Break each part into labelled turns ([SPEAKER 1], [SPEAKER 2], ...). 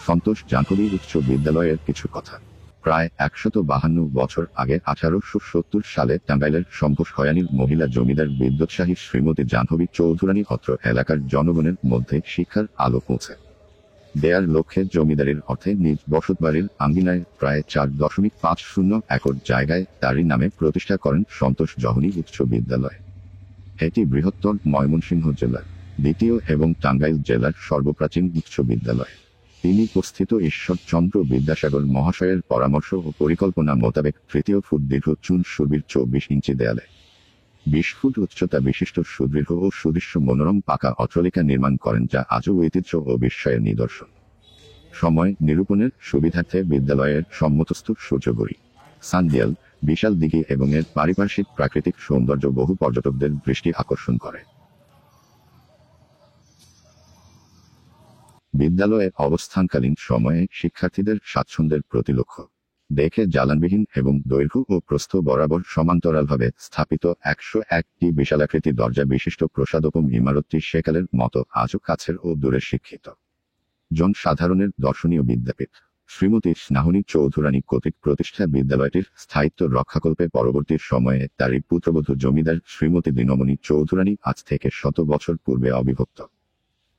[SPEAKER 1] সন্তোষ জাহ্নবী উচ্চ বিদ্যালয়ের কিছু কথা। প্রায় 152 বছর আগে 1870 সালে টাঙ্গাইলের শম্ভুশয়ানীর মহিলা জমিদার বিদ্যোৎসাহী শ্রীমতী জাহ্নবী চৌধুরানী অত্র এলাকার জনগণের মধ্যে শিক্ষার আলো পৌঁছে দেয়ার লক্ষ্যে জমিদারির অর্থে নিজ বসতবাড়ির আঙ্গিনায় প্রায় 4.50 একর জায়গায় তারই নামে প্রতিষ্ঠা করেন সন্তোষ জাহ্নবী উচ্চ বিদ্যালয়। এটি বৃহত্তর ময়মনসিংহ জেলার দ্বিতীয় এবং টাঙ্গাইল জেলার সর্বপ্রাচীন উচ্চ বিদ্যালয়। তিনি উপস্থিত ঈশ্বরচন্দ্র বিদ্যাসাগর মহাশয়ের পরামর্শ ও পরিকল্পনা মোতাবেক 3 ফুট দীর্ঘ চুন সুবির 24 ইঞ্চি দেয়ালে 20 ফুট উচ্চতা বিশিষ্ট সুদৃঢ় ও সুদৃশ্য মনোরম পাকা অট্টালিকা নির্মাণ করেন, যা আজও ঐতিহ্য ও বিস্ময়ের নিদর্শন। সময় নিরূপণের সুবিধার্থে বিদ্যালয়ের সম্মুখস্থ সূর্যগড়ি, সানদিয়াল, বিশাল দিঘি এবং এর পারিপার্শ্বিক প্রাকৃতিক সৌন্দর্য বহু পর্যটকদের দৃষ্টি আকর্ষণ করে। বিদ্যালয়ে অবস্থানকালীন সময়ে শিক্ষার্থীদের স্বাচ্ছন্দ্যের প্রতি লক্ষ্য দেখে জালানবিহীন এবং দৈর্ঘ্য ও প্রস্থ বরাবর সমান্তরালভাবে স্থাপিত 101টি বিশালাকৃতি দরজা বিশিষ্ট প্রসাদোপম ইমারতটি সেকালের মতো আজও কাছের ও দূরের শিক্ষিত জনসাধারণের দর্শনীয় বিদ্যাপীঠ। শ্রীমতী স্নেহনী চৌধুরানী কর্তৃক প্রতিষ্ঠা বিদ্যালয়টির স্থায়িত্ব রক্ষাকল্পে পরবর্তী সময়ে তারই পুত্রবধূ জমিদার শ্রীমতী দীনমণি চৌধুরানী আজ থেকে 100 বছর পূর্বে অবিভক্ত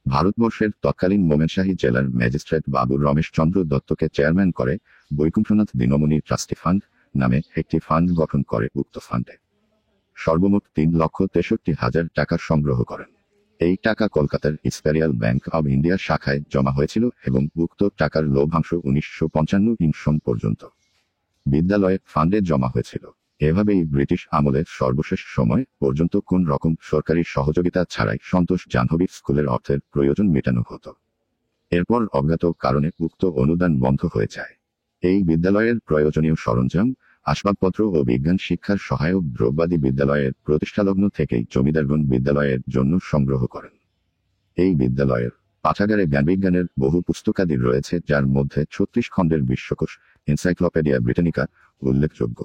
[SPEAKER 1] ভারতবর্ষের তৎকালীন মোমেনশাহী জেলার ম্যাজিস্ট্রেট বাবু রমেশচন্দ্র দত্তকে চেয়ারম্যান করে বৈকুণ্ঠনাথ দীনমণি ট্রাস্টি ফান্ড নামে একটি ফান্ড গঠন করে। উক্ত ফান্ডে সর্বমোট 3,63,000 টাকা সংগ্রহ করেন। এই টাকা কলকাতার ইম্পেরিয়াল ব্যাংক অব ইন্ডিয়া শাখায় জমা হয়েছিল এবং উক্ত টাকার লভ্যাংশ 1955 সন পর্যন্ত বিদ্যালয়ে ফান্ডে জমা হয়েছিল। এভাবেই ব্রিটিশ আমলের সর্বশেষ সময় পর্যন্ত কোন রকম সরকারি সহযোগিতা ছাড়াই সন্তোষ জাহ্নবী স্কুলের অর্থের প্রয়োজন মেটানো হতো। এরপর অজ্ঞাত কারণে উক্ত অনুদান বন্ধ হয়ে যায়। এই বিদ্যালয়ের প্রয়োজনীয় সরঞ্জাম, আসবাবপত্র ও বিজ্ঞান শিক্ষার সহায়ক দ্রব্যাদি বিদ্যালয়ের প্রতিষ্ঠালগ্ন থেকেই জমিদারগণ বিদ্যালয়ের জন্য সংগ্রহ করেন। এই বিদ্যালয়ের পাঠাগারে জ্ঞানবিজ্ঞানের বহু পুস্তকাদি রয়েছে, যার মধ্যে 36 খণ্ডের বিশ্বকোষ এনসাইক্লোপিডিয়া ব্রিটানিকা উল্লেখযোগ্য।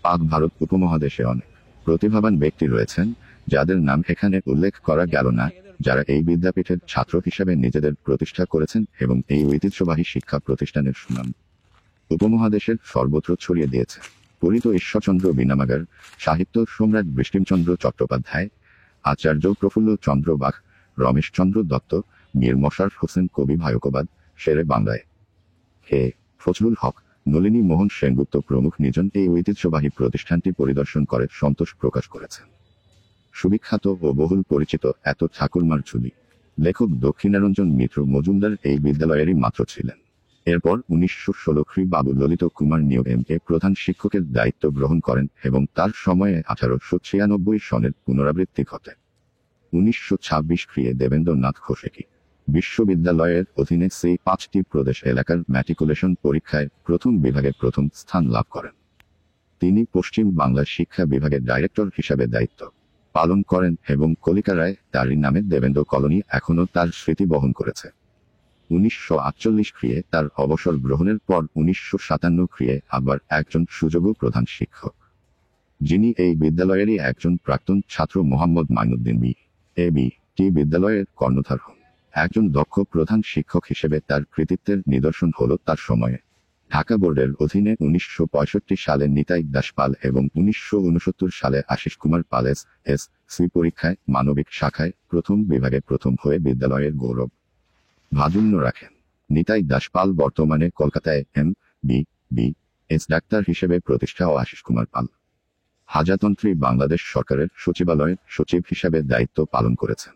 [SPEAKER 1] পাক ভারত উপমহাদেশে অনেক প্রতিভাবান ব্যক্তি রয়েছেন, যাদের নাম এখানে উল্লেখ করা গেল না, যারা এই বিদ্যাপীঠের ছাত্র হিসেবে নিজেদের প্রতিষ্ঠা করেছেন এবং এই ঐতিহ্যবাহী শিক্ষা প্রতিষ্ঠানের সুনাম উপমহাদেশের সর্বত্র ছড়িয়ে দিয়েছে। পরিত ঈশ্বরচন্দ্র বীণামাগার, সাহিত্য সম্রাট বৃষ্টিমচন্দ্র চট্টোপাধ্যায়, আচার্য প্রফুল্ল চন্দ্র বাঘ, রমেশচন্দ্র দত্ত, মীর মশারফ হোসেন কবি ভায়কবাদ, শেরে বাংলায় হে ফজলুল হক, নলিনী মোহন সেনগুপ্ত প্রমুখ নিজন এই ঐতিহ্যবাহী প্রতিষ্ঠানটি পরিদর্শন করে সন্তোষ প্রকাশ করেছেন। সুবিখ্যাত ও বহুল পরিচিত এত ঠাকুরমার ঝুলি লেখক দক্ষিণারঞ্জন মিত্র মজুমদার এই বিদ্যালয়েরই মাত্র ছিলেন। এরপর 1916 খ্রিস্টাব্দে বাবু ললিত কুমার নিয়োগ প্রধান শিক্ষকের দায়িত্ব গ্রহণ করেন এবং তার সময়ে 1896 সনের পুনরাবৃত্তি ঘটে। 1926 খ্রিস্টাব্দে দেবেন্দ্রনাথ ঘোষেকি বিশ্ববিদ্যালয়ের অধীনে সেই 5টি প্রদেশ এলাকার ম্যাট্রিকুলেশন পরীক্ষায় প্রথম বিভাগে প্রথম স্থান লাভ করেন। তিনি পশ্চিম বাংলা শিক্ষা বিভাগের ডাইরেক্টর হিসাবে দায়িত্ব পালন করেন এবং কলিকারায় তারই নামে দেবেন্দ্র কলোনি এখনও তার স্মৃতি বহন করেছে। 1948 খ্রিস্টাব্দে তার অবসর গ্রহণের পর 1957 খ্রিস্টাব্দে আবার একজন সুযোগ্য প্রধান শিক্ষক, যিনি এই বিদ্যালয়েরই একজন প্রাক্তন ছাত্র মোহাম্মদ মাইনুদ্দিন বি.টি বিদ্যালয়ের কর্ণধার হন। একজন দক্ষ প্রধান শিক্ষক হিসেবে তার কৃতিত্বের নিদর্শন হল তার সময়ে ঢাকা বোর্ডের অধীনে 1965 সালে নিতাই দাস পাল এবং 1969 সালে আশিস কুমার পাল এস.সি পরীক্ষায় মানবিক শাখায় প্রথম বিভাগে প্রথম হয়ে বিদ্যালয়ের গৌরব ভাজুন্য রাখেন। নিতাই দাস পাল বর্তমানে কলকাতায় এম.বি.বি.এস ডাক্তার হিসেবে প্রতিষ্ঠা ও আশিস কুমার পাল হাজাতন্ত্রী বাংলাদেশ সরকারের সচিবালয়ের সচিব হিসাবে দায়িত্ব পালন করেছেন।